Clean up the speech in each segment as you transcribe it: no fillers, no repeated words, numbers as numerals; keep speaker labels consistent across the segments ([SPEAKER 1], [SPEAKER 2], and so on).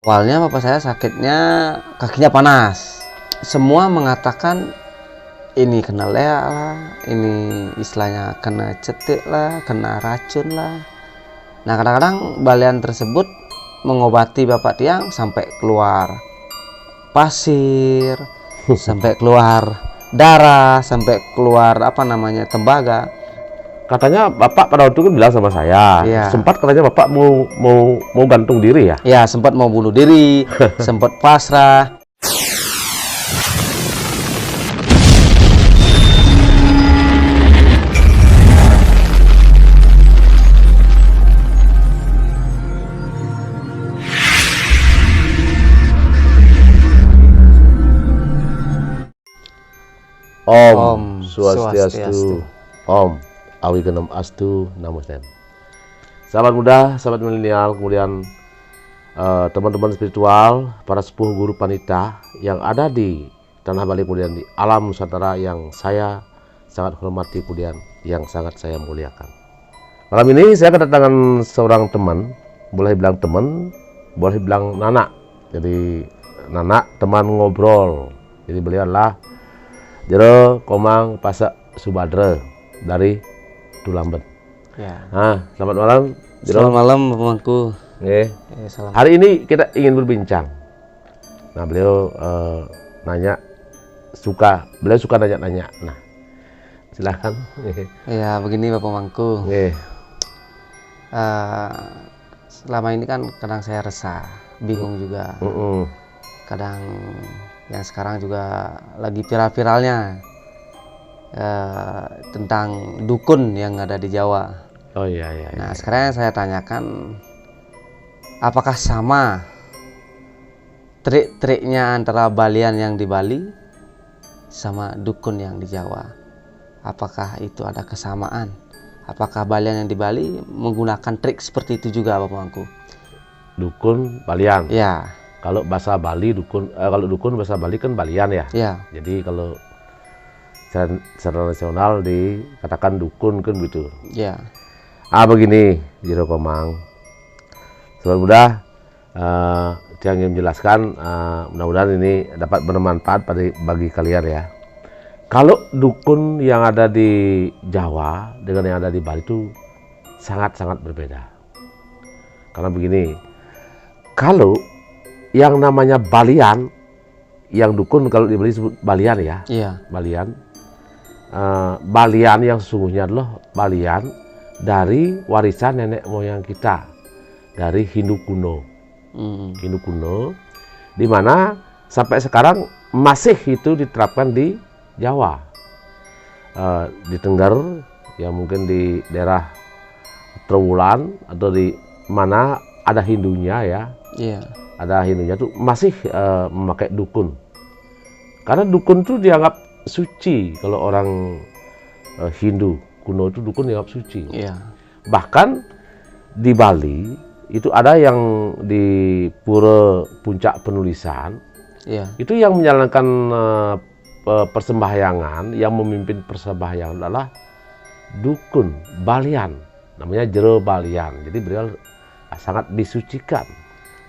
[SPEAKER 1] Awalnya bapak saya sakitnya kakinya panas. Semua mengatakan ini kena leak lah, ini istilahnya kena cetik lah, kena racun lah. Nah kadang-kadang balian tersebut mengobati bapak tiang sampai keluar pasir, sampai keluar darah, sampai keluar tembaga.
[SPEAKER 2] Katanya Bapak pada waktu itu bilang sama saya,
[SPEAKER 1] Iya.
[SPEAKER 2] sempat katanya Bapak mau gantung diri ya?
[SPEAKER 1] Ya sempat mau bunuh diri, sempat pasrah.
[SPEAKER 2] Om Swastiastu.
[SPEAKER 1] Swastiastu.
[SPEAKER 2] Om Awigenam Astu Namo Buddhaya. Sahabat muda, sahabat milenial, kemudian teman-teman spiritual, para sepuh guru panita yang ada di Tanah Bali, kemudian di alam Nusantara yang saya sangat hormati, kemudian yang sangat saya muliakan. Malam ini saya kedatangan seorang teman, boleh bilang teman, boleh bilang Nana. Jadi Nana teman ngobrol. Jadi beliau adalah Jero Komang Pasak Subadra dari Tulamben.
[SPEAKER 1] Ya.
[SPEAKER 2] Selamat malam Jero.
[SPEAKER 1] Selamat malam Bapakku. Salam.
[SPEAKER 2] Hari ini kita ingin berbincang. Nah beliau beliau suka nanya-nanya. Nah silahkan.
[SPEAKER 1] Ya begini Bapak Mangku. Selama ini kan kadang saya resah, bingung juga. Kadang yang sekarang juga lagi viral-viralnya tentang dukun yang ada di Jawa.
[SPEAKER 2] Oh iya.
[SPEAKER 1] Nah sekarang saya tanyakan, apakah sama trik-triknya antara balian yang di Bali sama dukun yang di Jawa? Apakah itu ada kesamaan? Apakah balian yang di Bali menggunakan trik seperti itu juga Bapak Mangku?
[SPEAKER 2] Dukun balian.
[SPEAKER 1] Ya.
[SPEAKER 2] Kalau bahasa Bali dukun, kalau dukun bahasa Bali kan balian ya.
[SPEAKER 1] Ya.
[SPEAKER 2] Jadi kalau secara nasional dikatakan dukun kan gitu.
[SPEAKER 1] Ya.
[SPEAKER 2] Begini Jero Komang. Sobat muda, saya ingin menjelaskan, mudah-mudahan ini dapat bermanfaat bagi kalian ya. Kalau dukun yang ada di Jawa dengan yang ada di Bali itu sangat-sangat berbeda. Karena begini, kalau yang namanya balian, yang dukun kalau di Bali disebut balian ya.
[SPEAKER 1] Iya.
[SPEAKER 2] Balian. Balian yang sesungguhnya adalah balian dari warisan nenek moyang kita, dari Hindu kuno. Hindu kuno, di mana sampai sekarang masih itu diterapkan di Jawa, di Tengger, ya mungkin di daerah Trowulan atau di mana ada Hindunya ya.
[SPEAKER 1] Iya.
[SPEAKER 2] Ada Hindunya tuh masih memakai dukun, karena dukun tuh dianggap suci. Kalau orang Hindu kuno itu dukun dianggap suci.
[SPEAKER 1] Iya.
[SPEAKER 2] Bahkan di Bali itu ada yang di Pura Puncak Penulisan.
[SPEAKER 1] Iya.
[SPEAKER 2] Itu yang menjalankan persembahyangan, yang memimpin persembahyangan adalah dukun balian, namanya Jero Balian. Jadi beliau sangat disucikan,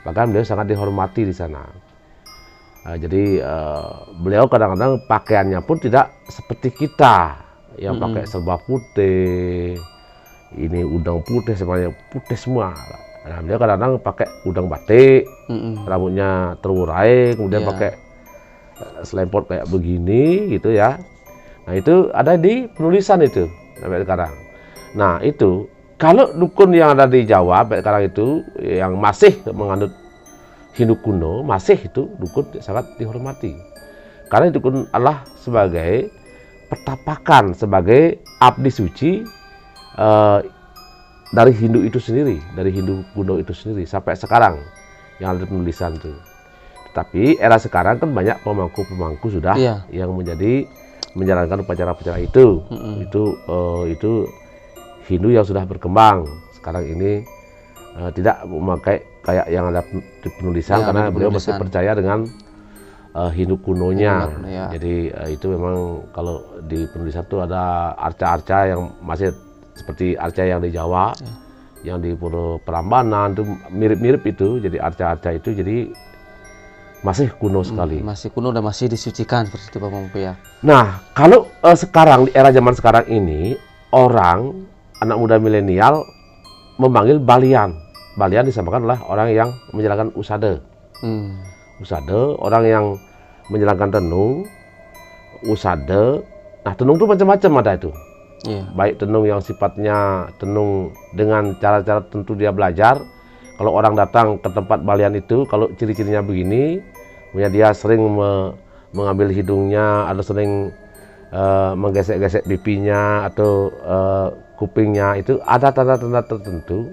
[SPEAKER 2] bahkan beliau sangat dihormati di sana. Jadi beliau kadang-kadang pakaiannya pun tidak seperti kita yang pakai serba putih, ini udang putih, semuanya putih semua. Nah, beliau kadang-kadang pakai udang batik, rambutnya terurai, kemudian pakai selempot kayak begini gitu ya. Nah itu ada di penulisan itu sampai sekarang. Nah itu kalau dukun yang ada di Jawa sampai sekarang itu yang masih menganut Hindu kuno, masih itu dukun sangat dihormati. Karena dukun adalah sebagai pertapakan, sebagai abdi suci dari Hindu itu sendiri, dari Hindu kuno itu sendiri sampai sekarang yang ada penulisan itu. Tapi era sekarang kan banyak pemangku-pemangku sudah yang menjalankan upacara-upacara itu. Itu Hindu yang sudah berkembang. Sekarang ini tidak memakai kayak yang ada di penulisan, karena beliau masih percaya dengan Hindu kunonya. Jadi itu memang kalau di penulisan itu ada arca-arca yang masih seperti arca yang di Jawa. yang di Pura Prambanan itu mirip-mirip itu, jadi arca-arca itu jadi masih kuno sekali.
[SPEAKER 1] Masih kuno dan masih disucikan seperti itu Bapak Mangku ya.
[SPEAKER 2] Nah, kalau sekarang di era zaman sekarang ini orang anak muda milenial memanggil balian. Balian disamakan adalah orang yang menjalankan usade. Usade, orang yang menjalankan tenung, usade. Nah, tenung itu macam-macam ada itu.
[SPEAKER 1] Iya.
[SPEAKER 2] Baik tenung yang sifatnya tenung dengan cara-cara tentu dia belajar. Kalau orang datang ke tempat balian itu, kalau ciri-cirinya begini, dia sering mengambil hidungnya, atau sering menggesek-gesek pipinya atau kupingnya, itu ada tanda-tanda tertentu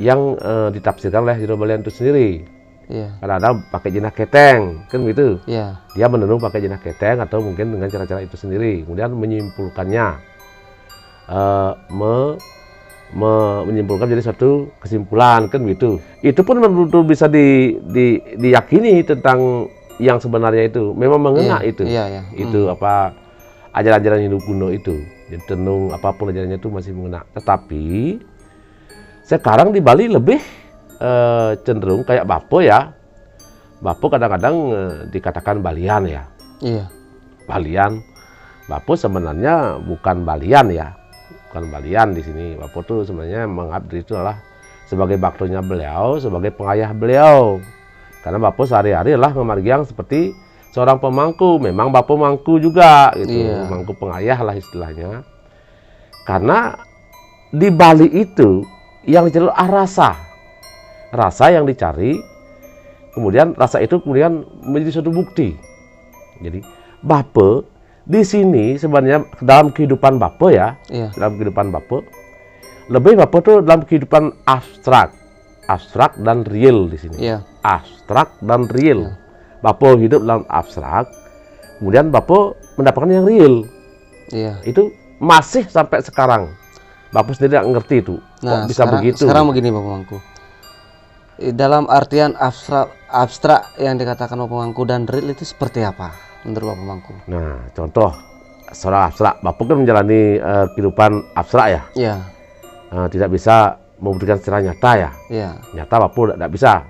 [SPEAKER 2] yang ditafsirkan oleh juru balian itu sendiri.
[SPEAKER 1] Iya.
[SPEAKER 2] Kadang-kadang pakai jenah keteng, kan gitu.
[SPEAKER 1] Iya.
[SPEAKER 2] Dia menenung pakai jenah keteng atau mungkin dengan cara-cara itu sendiri. Kemudian menyimpulkannya, menyimpulkan jadi satu kesimpulan, kan gitu. Itu pun betul bisa diyakini tentang yang sebenarnya itu. Memang mengena itu.
[SPEAKER 1] Iya.
[SPEAKER 2] Itu apa ajaran-ajaran Hindu kuno itu. Jadi tenung apapun ajarannya itu masih mengena. Tetapi sekarang di Bali lebih cenderung kayak Bapo ya. Bapo kadang-kadang dikatakan balian ya.
[SPEAKER 1] Iya.
[SPEAKER 2] Balian. Bapo sebenarnya bukan balian ya. Bukan balian di sini. Bapo tuh sebenarnya menganggap diri itu adalah sebagai baktonya beliau, sebagai pengayah beliau. Karena Bapo sehari-hari adalah memargiang seperti seorang pemangku. Memang Bapo mangku juga gitu.
[SPEAKER 1] Iya.
[SPEAKER 2] Mangku pengayah lah istilahnya. Karena di Bali itu yang dicari rasa. Rasa yang dicari, kemudian rasa itu kemudian menjadi suatu bukti. Jadi Bapo di sini sebenarnya dalam kehidupan Bapo ya, dalam kehidupan Bapo, lebih Bapo tuh dalam kehidupan abstrak dan real di sini.
[SPEAKER 1] Iya.
[SPEAKER 2] Abstrak dan real. Bapo hidup dalam abstrak, kemudian Bapo mendapatkan yang real.
[SPEAKER 1] Iya.
[SPEAKER 2] Itu masih sampai sekarang. Bapo sendiri nggak ngerti itu.
[SPEAKER 1] Nah,
[SPEAKER 2] kok bisa begitu?
[SPEAKER 1] Sekarang begini Bapak Mangku. Dalam artian abstrak yang dikatakan Bapak Mangku dan real itu seperti apa menurut Bapak Mangku?
[SPEAKER 2] Nah, contoh seorang abstrak, Bapak kan menjalani kehidupan abstrak ya.
[SPEAKER 1] Iya.
[SPEAKER 2] Tidak bisa membuktikan secara nyata ya.
[SPEAKER 1] Iya.
[SPEAKER 2] Nyata Bapak tidak bisa.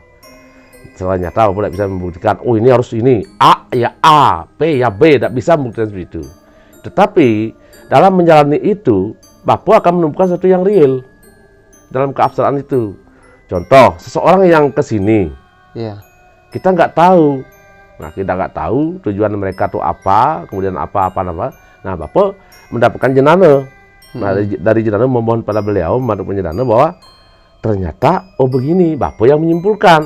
[SPEAKER 2] Secara nyata Bapak tidak bisa membuktikan, oh ini harus ini, A ya A, B ya B, tidak bisa membuktikan seperti itu. Tetapi dalam menjalani itu, Bapak akan menemukan sesuatu yang real dalam keabstrakan itu. Contoh, seseorang yang kesini, kita nggak tahu. Nah, kita nggak tahu tujuan mereka itu apa, kemudian apa. Nah, Bapak mendapatkan jenana. Nah, dari jenana memohon pada beliau, mendapatkan jenana bahwa ternyata, oh begini, Bapak yang menyimpulkan.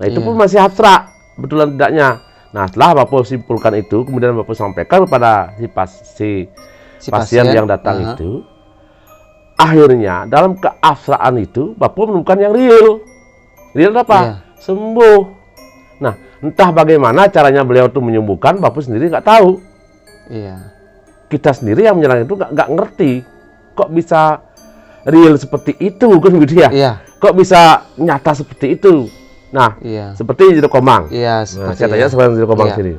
[SPEAKER 2] Nah, itu pun masih abstrak, betulan tidaknya. Nah, setelah Bapak simpulkan itu, kemudian Bapak sampaikan kepada si pasien yang datang itu. Akhirnya dalam keabstrakan itu Bapak menemukan yang real. Real apa? Sembuh. Nah, entah bagaimana caranya beliau itu menyembuhkan, Bapak sendiri nggak tahu.
[SPEAKER 1] Iya.
[SPEAKER 2] Kita sendiri yang menjalankan itu nggak ngerti. Kok bisa real seperti itu kan gitu ya?
[SPEAKER 1] Iya.
[SPEAKER 2] Kok bisa nyata seperti itu? Nah, seperti Jero Komang.
[SPEAKER 1] Iya.
[SPEAKER 2] Nah, saya tanya sekarang Jero Komang sini.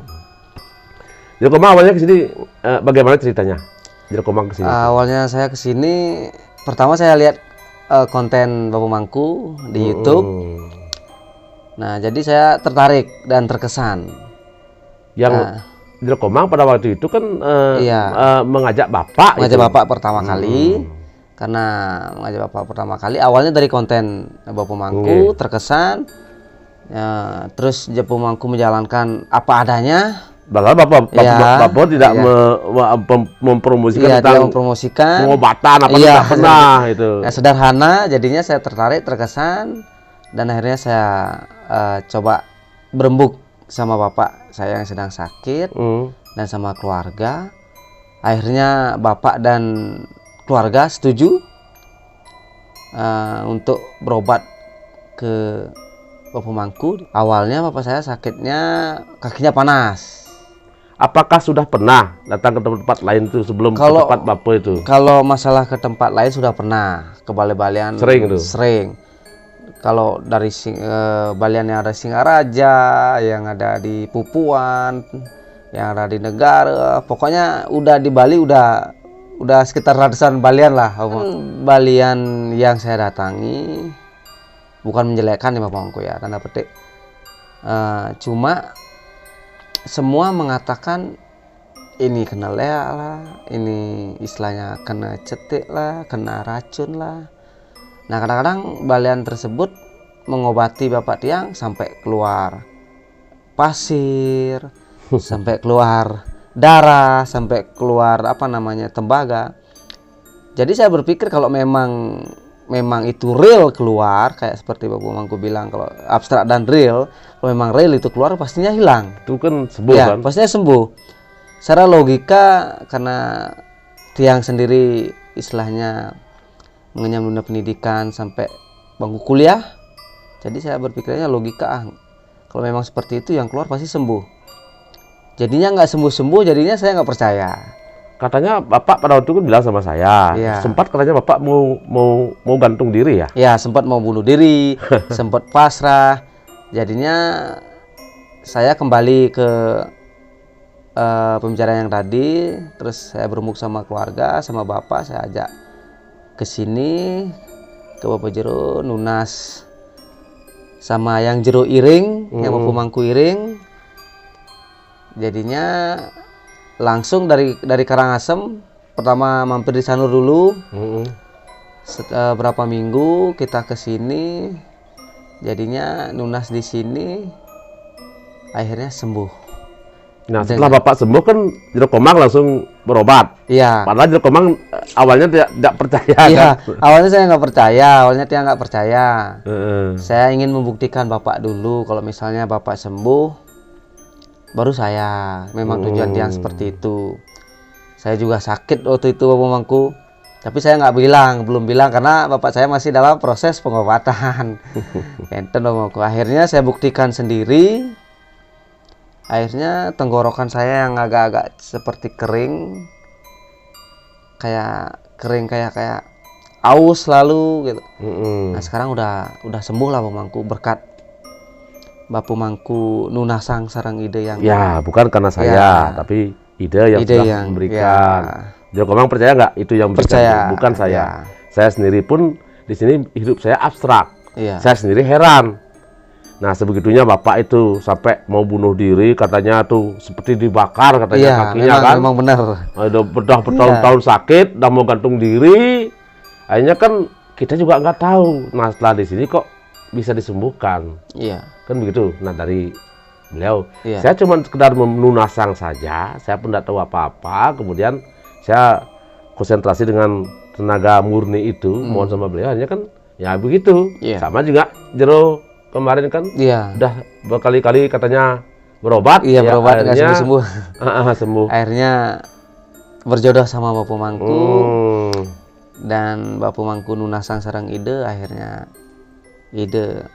[SPEAKER 2] Jero Komang awalnya ke sini bagaimana ceritanya? Jero Komang ke sini.
[SPEAKER 1] Awalnya saya ke sini pertama saya lihat konten Bapak Mangku di YouTube. Nah, jadi saya tertarik dan terkesan.
[SPEAKER 2] Yang Jero Komang pada waktu itu kan mengajak Bapak.
[SPEAKER 1] Mengajak Bapak pertama kali. Karena mengajak Bapak pertama kali awalnya dari konten Bapak Mangku terkesan. Terus Bapak Mangku menjalankan apa adanya.
[SPEAKER 2] Bahkan Bapak tidak mempromosikan tentang pengobatan apa tidak pernah itu.
[SPEAKER 1] Nah, sederhana, jadinya saya tertarik, terkesan, dan akhirnya saya coba berembuk sama bapak saya yang sedang sakit dan sama keluarga. Akhirnya bapak dan keluarga setuju untuk berobat ke Bapak Mangku. Awalnya bapak saya sakitnya kakinya panas.
[SPEAKER 2] Apakah sudah pernah datang ke tempat lain itu sebelum ke tempat Bapak itu?
[SPEAKER 1] Kalau masalah ke tempat lain sudah pernah, ke Bali-Balian sering. Kalau dari Balian yang ada Singaraja, yang ada di Pupuan, yang ada di Negara, pokoknya udah di Bali udah udah sekitar ratusan balian lah. Balian yang saya datangi bukan menjelekkan ya Bapak Mangku ya, tanda petik. Cuma semua mengatakan ini kena leak lah, ini istilahnya kena cetik lah, kena racun lah. Nah kadang-kadang balian tersebut mengobati Bapak Tiang sampai keluar pasir, sampai keluar darah, sampai keluar tembaga. Jadi saya berpikir kalau memang itu real keluar, kayak seperti Bapak Mangku bilang, kalau abstrak dan real, kalau memang real itu keluar pastinya hilang.
[SPEAKER 2] Itu kan sembuh
[SPEAKER 1] Ya,
[SPEAKER 2] kan?
[SPEAKER 1] pastinya sembuh. Secara logika, karena Tiang sendiri istilahnya mengenyam dunia pendidikan sampai bangku kuliah, jadi saya berpikirnya logika, kalau memang seperti itu yang keluar pasti sembuh. Jadinya nggak sembuh-sembuh, jadinya saya nggak percaya.
[SPEAKER 2] Katanya Bapak pada waktu itu bilang sama saya,
[SPEAKER 1] Iya.
[SPEAKER 2] sempat katanya Bapak mau gantung diri ya?
[SPEAKER 1] Ya, sempat mau bunuh diri, sempat pasrah. Jadinya saya kembali ke pembicaraan yang tadi, terus saya berembuk sama keluarga, sama bapak, saya ajak ke sini, ke Bapak Jero, Nunas, sama yang Jero Iring, yang Bapak Mangku Iring. Jadinya langsung dari Karangasem, pertama mampir di Sanur dulu. Berapa minggu kita ke sini, jadinya Nunas di sini, akhirnya sembuh.
[SPEAKER 2] Nah setelah Bapak sembuh kan Jero Komang langsung berobat.
[SPEAKER 1] Iya.
[SPEAKER 2] Padahal Jero Komang awalnya tidak percaya
[SPEAKER 1] Iya.
[SPEAKER 2] kan?
[SPEAKER 1] Awalnya saya nggak percaya, dia nggak percaya.
[SPEAKER 2] Heeh.
[SPEAKER 1] Saya ingin membuktikan Bapak dulu, kalau misalnya Bapak sembuh, baru saya. Memang tujuan Tiang seperti itu. Saya juga sakit waktu itu Bapak Mangku, tapi saya belum bilang karena Bapak saya masih dalam proses pengobatan. Enten Bapak Mangku. Akhirnya saya buktikan sendiri. Akhirnya tenggorokan saya yang agak-agak seperti kering, kayak aus lalu gitu. Nah sekarang udah sembuh lah Bapak Mangku, berkat Bapak Mangku Nunasang sarang ide yang
[SPEAKER 2] Ya bukan karena saya, tapi ide yang sudah memberikan. Jero Komang percaya nggak itu yang memberikan?
[SPEAKER 1] Percaya.
[SPEAKER 2] Bukan saya.
[SPEAKER 1] Ya.
[SPEAKER 2] Saya sendiri pun di sini hidup saya abstrak.
[SPEAKER 1] Iya.
[SPEAKER 2] Saya sendiri heran. Nah sebegitunya Bapak itu sampai mau bunuh diri, katanya tuh seperti dibakar katanya kakinya kan.
[SPEAKER 1] Memang benar.
[SPEAKER 2] Udah bertahun-tahun sakit, udah mau gantung diri. Akhirnya kan kita juga nggak tahu. Nah setelah di sini kok bisa disembuhkan.
[SPEAKER 1] Iya.
[SPEAKER 2] Kan begitu. Nah dari beliau,
[SPEAKER 1] Iya.
[SPEAKER 2] saya cuma sekedar menunasang saja. Saya pun tidak tahu apa-apa. Kemudian saya konsentrasi dengan tenaga murni itu, mohon sama beliau. Akhirnya kan ya begitu.
[SPEAKER 1] Iya.
[SPEAKER 2] Sama juga Jero kemarin kan
[SPEAKER 1] Iya.
[SPEAKER 2] udah berkali-kali katanya berobat.
[SPEAKER 1] Iya,
[SPEAKER 2] ya,
[SPEAKER 1] berobat nggak
[SPEAKER 2] akhirnya
[SPEAKER 1] sembuh.
[SPEAKER 2] sembuh.
[SPEAKER 1] Akhirnya berjodoh sama Bapak Mangku,
[SPEAKER 2] Hmm.
[SPEAKER 1] dan Bapak Mangku Nunasang sarang ide, akhirnya ide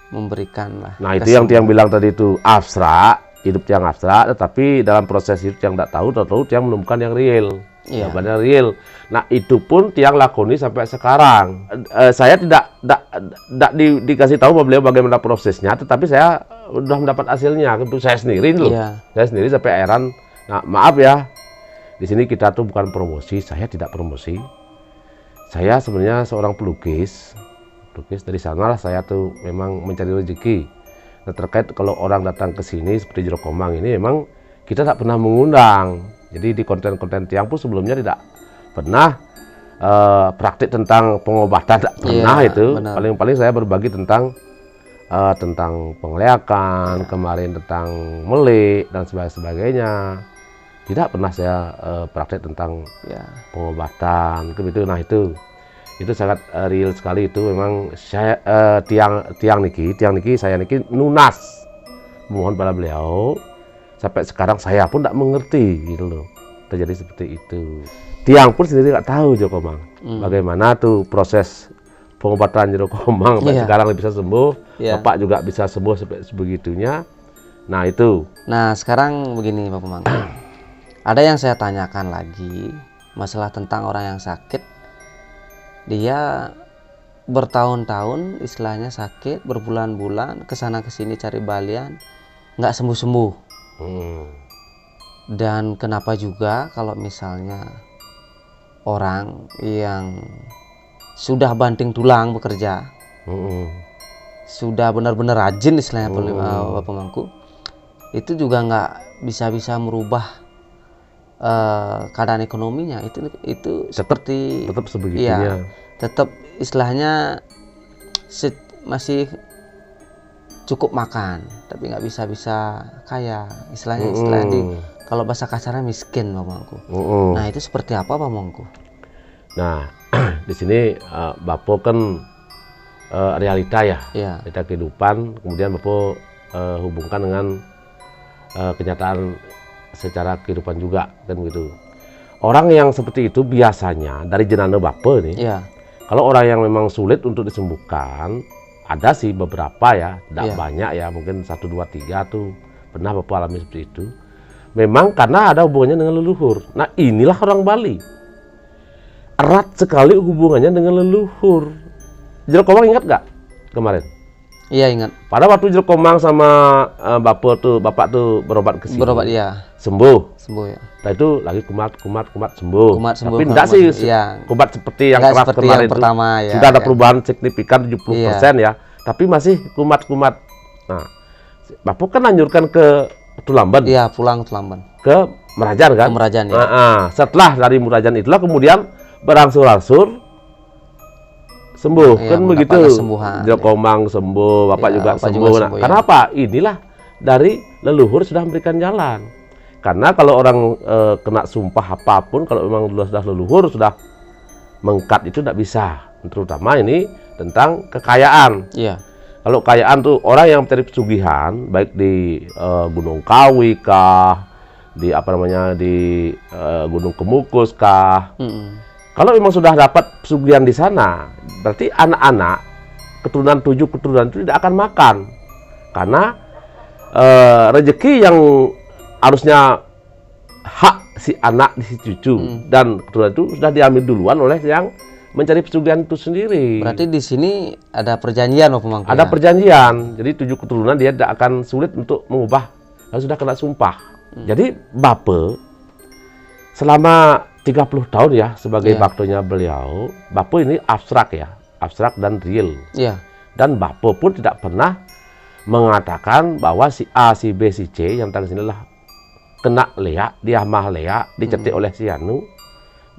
[SPEAKER 1] memberikan lah.
[SPEAKER 2] Nah itu yang Tiang bilang tadi itu abstrak, hidup Tiang abstrak, tetapi dalam proses hidup Tiang tidak tahu Tiang menemukan yang real.
[SPEAKER 1] Iya.
[SPEAKER 2] Jawabannya real. Nah itu pun Tiang lakoni sampai sekarang. Saya tidak dikasih tahu sama beliau bagaimana prosesnya, tetapi saya sudah mendapat hasilnya. Saya sendiri loh.
[SPEAKER 1] Iya.
[SPEAKER 2] Saya sendiri sampai heran. Nah maaf ya, di sini kita tuh bukan promosi. Saya tidak promosi. Saya sebenarnya seorang pelukis. Dari sanalah saya tuh memang mencari rezeki. Nah terkait kalau orang datang ke sini seperti Jero Komang ini, memang kita tak pernah mengundang. Jadi di konten-konten Tiang pun sebelumnya tidak pernah praktik tentang pengobatan, tidak pernah.
[SPEAKER 1] Iya,
[SPEAKER 2] itu.
[SPEAKER 1] benar.
[SPEAKER 2] Paling-paling saya berbagi tentang pengeleakan, kemarin tentang melik dan sebagainya. Tidak pernah saya praktik tentang
[SPEAKER 1] Ya.
[SPEAKER 2] pengobatan begitu. Nah itu sangat real sekali. Itu memang saya tiang niki saya niki nunas mohon pada beliau. Sampai sekarang saya pun tidak mengerti gitu loh, terjadi seperti itu. Tiang pun sendiri nggak tahu Jero Komang bagaimana tuh proses pengobatan Jero Komang sampai
[SPEAKER 1] Iya.
[SPEAKER 2] sekarang bisa sembuh.
[SPEAKER 1] Iya.
[SPEAKER 2] Bapak juga bisa sembuh sampai sebegitunya. Nah itu
[SPEAKER 1] Nah sekarang begini Bapak Mangku, ada yang saya tanyakan lagi, masalah tentang orang yang sakit. Dia bertahun-tahun istilahnya sakit, berbulan-bulan kesana kesini cari balian, nggak sembuh-sembuh. Dan kenapa juga kalau misalnya orang yang sudah banting tulang bekerja, sudah benar-benar rajin istilahnya Bapak Mangku, itu juga nggak bisa merubah keadaan ekonominya. Itu seperti
[SPEAKER 2] tetap sebegitunya.
[SPEAKER 1] Tetap istilahnya masih cukup makan, tapi nggak bisa kaya istilahnya. Kalau bahasa kasarnya miskin Bapak Mangku. Nah itu seperti apa Bapak Mangku?
[SPEAKER 2] Nah di sini Bapak kan realita ya, realita kehidupan, kemudian Bapak hubungkan dengan kenyataan secara kehidupan juga, kan begitu. Orang yang seperti itu biasanya dari jenana Bapak nih, kalau orang yang memang sulit untuk disembuhkan, ada sih beberapa ya, tidak banyak ya, mungkin 1, 2, 3 tuh pernah Bapak alami seperti itu. Memang karena ada hubungannya dengan leluhur. Nah inilah orang Bali, erat sekali hubungannya dengan leluhur. Jero Komang ingat nggak kemarin?
[SPEAKER 1] Iya ingat.
[SPEAKER 2] Pada waktu Jero Komang sama bapak tuh berobat ke sini.
[SPEAKER 1] Berobat
[SPEAKER 2] Sembuh
[SPEAKER 1] ya.
[SPEAKER 2] Nah itu lagi kumat sembuh. Tapi enggak sih kumat seperti yang keras kemarin yang
[SPEAKER 1] pertama ya.
[SPEAKER 2] Sudah ada perubahan signifikan 70% ya. Tapi masih kumat. Nah, Bapak kan anjurkan ke Tulamben.
[SPEAKER 1] Iya, pulang Tulamben.
[SPEAKER 2] Ke Merajan kan?
[SPEAKER 1] Ke Merajan ya.
[SPEAKER 2] Setelah dari Merajan itulah kemudian berangsur-angsur sembuh, kan begitu. Jero Komang sembuh, Bapak juga sembuh. Nah, kenapa? Inilah dari leluhur sudah memberikan jalan. Karena kalau orang kena sumpah apapun, kalau memang sudah leluhur sudah mengkat itu tidak bisa. Terutama ini tentang kekayaan. Kalau kekayaan tuh orang yang mencari pesugihan, baik di Gunung Kawi kah, di di Gunung Kemukus kah. Kalau memang sudah dapat pesugihan di sana, berarti anak-anak keturunan 7 keturunan itu tidak akan makan. Karena rezeki yang harusnya hak si anak di si cucu dan keturunan itu sudah diambil duluan oleh yang mencari pesugihan itu sendiri.
[SPEAKER 1] Berarti di sini ada perjanjian Bapak Mangku.
[SPEAKER 2] Ada perjanjian. Jadi 7 keturunan dia tidak akan sulit untuk mengubah kalau sudah kena sumpah. Jadi Bapak selama 30 tahun ya sebagai baktonya beliau, Bapak ini abstrak ya, abstrak dan real. Dan Bapak pun tidak pernah mengatakan bahwa si A, si B, si C yang tadi sini lah kena leak, dia mah leak, dicetik oleh si Anu.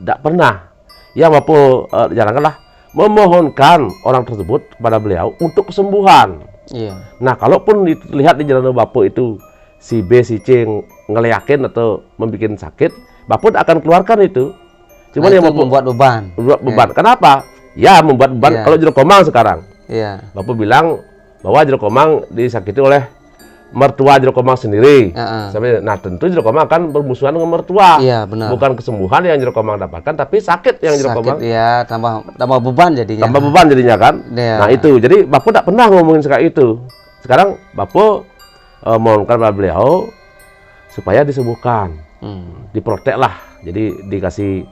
[SPEAKER 2] Tidak pernah. Yang Bapak jalankanlah memohonkan orang tersebut kepada beliau untuk kesembuhan. Nah, kalaupun dilihat di jalan Bapak itu si B, si C ngeleakin atau membuat sakit, Bapak akan keluarkan itu. Cuman yang
[SPEAKER 1] membuat beban.
[SPEAKER 2] Kenapa? Ya membuat beban. Kalau Jero Komang sekarang, Bapak bilang bahwa Jero Komang disakiti oleh mertua Jero Komang sendiri. Nah tentu Jero Komang akan bermusuhan dengan mertua.
[SPEAKER 1] Benar.
[SPEAKER 2] Bukan kesembuhan yang Jero Komang dapatkan, tapi sakit yang Jero Komang.
[SPEAKER 1] Tambah beban jadinya.
[SPEAKER 2] Tambah beban jadinya kan. Nah itu, jadi Bapak tidak pernah ngomongin seperti itu. Sekarang Bapak mohonkan kepada beliau supaya disembuhkan, diprotek lah. Jadi dikasih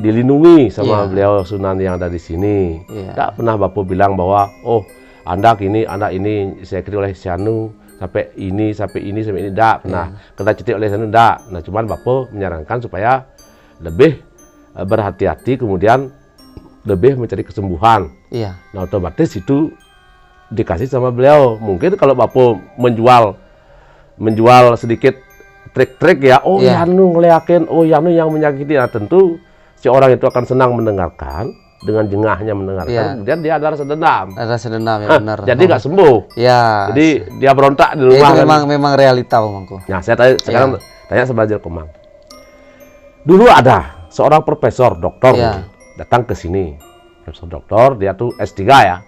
[SPEAKER 2] dilindungi sama beliau Sunan yang ada di sini. Tidak pernah Bapak bilang bahwa Anda ini saya kira oleh Sianu sampai ini, tidak pernah. Kena cetik oleh Sianu, tidak. Nah, cuman Bapak menyarankan supaya lebih berhati-hati, kemudian lebih mencari kesembuhan. Nah, otomatis itu dikasih sama beliau. Mungkin kalau Bapak menjual sedikit trik-trik ya, Yanu ngeleakin, Yanu yang menyakiti. Nah, tentu si orang itu akan senang mendengarkan, dengan jengahnya mendengarkan, kemudian dia ada rasa dendam.
[SPEAKER 1] Rasa dendam ya benar.
[SPEAKER 2] Jadi nggak sembuh. Jadi dia berontak di rumah.
[SPEAKER 1] Itu memang realita Bang Mangku.
[SPEAKER 2] Nah, saya sekarang tanya sama Jero Komang. Dulu ada seorang profesor doktor datang ke sini. Profesor doktor, dia tuh S3 ya.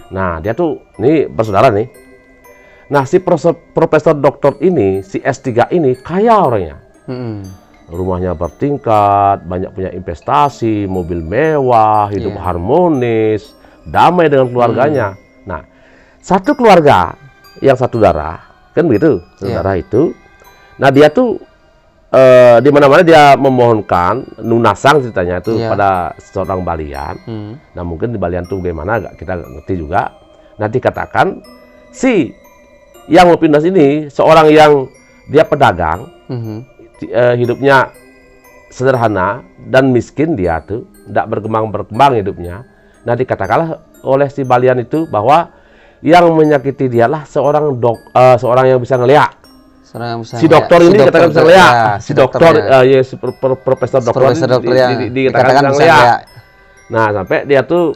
[SPEAKER 2] Nah, dia tuh ini bersaudara nih. Nah, si profesor doktor ini, si S3 ini kaya orangnya. Rumahnya bertingkat, banyak punya investasi, mobil mewah, hidup harmonis, damai dengan keluarganya. Nah, satu keluarga yang satu darah, kan begitu, saudara itu. Nah, dia tuh di mana-mana dia memohonkan lunasang ceritanya itu pada seorang Balian. Nah, mungkin di Balian tuh bagaimana kita ngerti juga. Nanti katakan si yang mau pindah sini seorang yang dia pedagang, hidupnya sederhana dan miskin dia tuh, tidak berkembang hidupnya. Nah, dikatakanlah oleh si Balian itu bahwa yang menyakiti dialah seorang yang bisa ngeliat.
[SPEAKER 1] Seorang yang bisa
[SPEAKER 2] Si dokter ini dikatakan bisa ngeliat. Si dokter,
[SPEAKER 1] ya.
[SPEAKER 2] si profesor dokter
[SPEAKER 1] yang
[SPEAKER 2] dikatakan bisa ngeliat. Nah, sampai dia tuh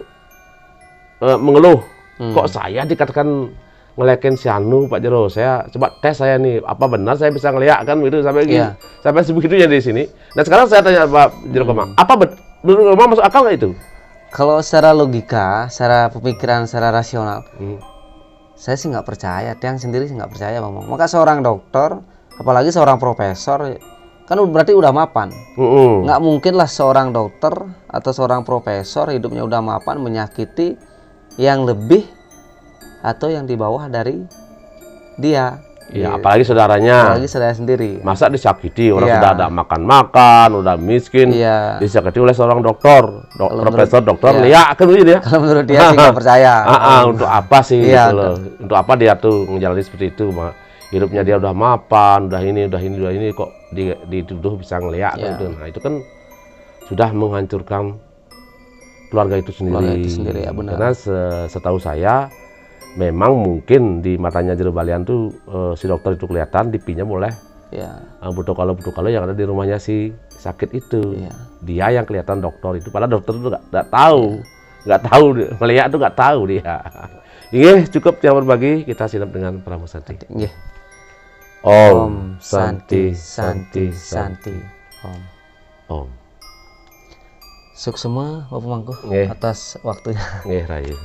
[SPEAKER 2] mengeluh, kok saya dikatakan ngelekin si anu Pak Jero, saya coba tes saya nih, apa benar saya bisa ngeliat kan gitu sampai gitu, sampai sebegitunya di sini. Nah, sekarang saya tanya Pak Jero Kemang, apa menurut Kemang masuk akal nggak itu?
[SPEAKER 1] Kalau secara logika, secara pemikiran, secara rasional, saya sih nggak percaya. Tiang sendiri sih nggak percaya, Bang. Maka seorang dokter, apalagi seorang profesor, kan berarti udah mapan. Nggak mungkin lah seorang dokter atau seorang profesor hidupnya udah mapan menyakiti yang lebih atau yang di bawah dari dia.
[SPEAKER 2] Ya, apalagi saudaranya.
[SPEAKER 1] Apalagi saudara sendiri.
[SPEAKER 2] Masa disakiti orang sudah ada makan-makan, udah miskin, disakiti oleh seorang dokter, profesor dokter, lihat kan gitu ya.
[SPEAKER 1] Kalau menurut dia sih nggak percaya.
[SPEAKER 2] Untuk apa sih? Gitu loh. Untuk apa dia tuh menjalani seperti itu? Hidupnya dia udah mapan, udah ini kok dituduh bisa ngeliat gitu. Nah, itu kan sudah menghancurkan keluarga itu sendiri.
[SPEAKER 1] Ya, benar.
[SPEAKER 2] Karena setahu saya memang mungkin di matanya Jero Balian tuh si dokter itu kelihatan dipinjam oleh buto-kalo yang ada di rumahnya si sakit itu. Dia yang kelihatan dokter itu, padahal dokter itu nggak tahu melihat tuh nggak tahu dia. Ini cukup yang berbagi, kita silap dengan pramusanti. Om Santi Santi Santi Om.
[SPEAKER 1] Suk semua Bapak Mangku atas waktunya.
[SPEAKER 2] Rayu.